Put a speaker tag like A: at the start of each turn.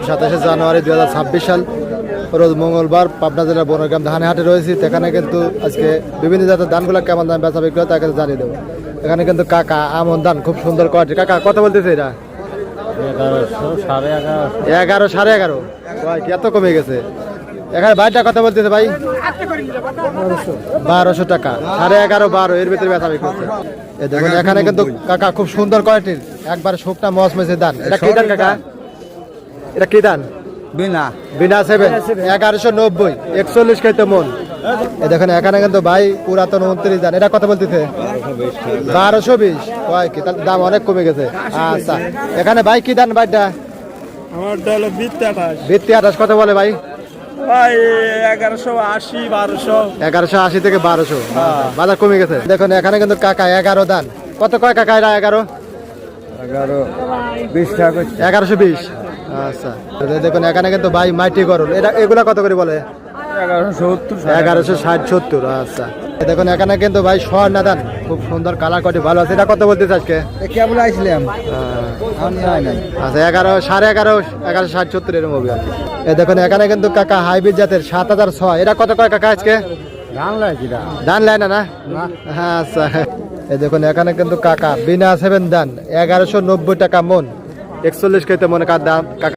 A: 27 জানুয়ারি 2026 সাল রোজ মঙ্গলবার পাবনা জেলার বনগ্রাম ধানে হাটে রয়েছি। এখানে কিন্তু আজকে বিভিন্ন জাতের ধানগুলো কেমন দাম বেচা বিক্রি হয় তাকে জানিয়ে দেবো। এখানে কিন্তু কাকা আমন ধান খুব সুন্দর কোয়ালিটি। কাকা কত বলতেছে এটা? 11, 11.5 এত কমে গেছে। এখানে ভাইটা কত বলতেছে ভাই? 1200 টাকা। 11.5, 12 এর ভিতরে বেচা বিক্রি হচ্ছে। এই দেখুন এখানে কিন্তু কাকা খুব সুন্দর কোয়ালিটির একবার শুকনা মচমচে ধান। এটা কি ধান কাকা? এটা কি ধান?
B: বিনা
A: বিনা 7 1190 41 খাইতে মন। এই দেখেন এখানে কিন্তু ভাই পুরাতন 29 ধান। এটা কত বলতেছে? 1220 কয় কি? তাহলে দাম অনেক কমে গেছে। আচ্ছা এখানে ভাই কি ধান ভাইটা?
B: আমারটা হলো বিত্তি 28
A: ভিত্তি 28 কত বলে ভাই?
B: ভাই 1180 1200
A: 1180 থেকে 1200 বাজার কমে গেছে। দেখুন এখানে কিন্তু কাকা 11 ধান। কত কয় কাকা এরা? 11
B: 20 টাকা
A: 1120। আচ্ছা দেখুন এখানে কিন্তু ভাই মাইটি গরল। এটা এগুলা কত করে বলে? 1160 70। আচ্ছা দেখুন এখানে কিন্তু ভাই স্বর্ণা ধান খুব সুন্দর কালার কোয়ালিটি ভালো আছে। এটা কত বলতেছে আজকে?
B: কেবল আইছিলাম
A: আচ্ছা 11, 11.5 1160 70 এরকম হবে আর কি। এই দেখুন এখানে কিন্তু কাকা হাইব্রিড জাতের 7006। এটা কত কয় কাকা আজকে? ধান লাই না? হ্যাঁ আচ্ছা এই দেখুন এখানে কিন্তু কাকা বিনা 7 ধান 1190 টাকা মন 41 খাইতে মনে কার দাম কাকা।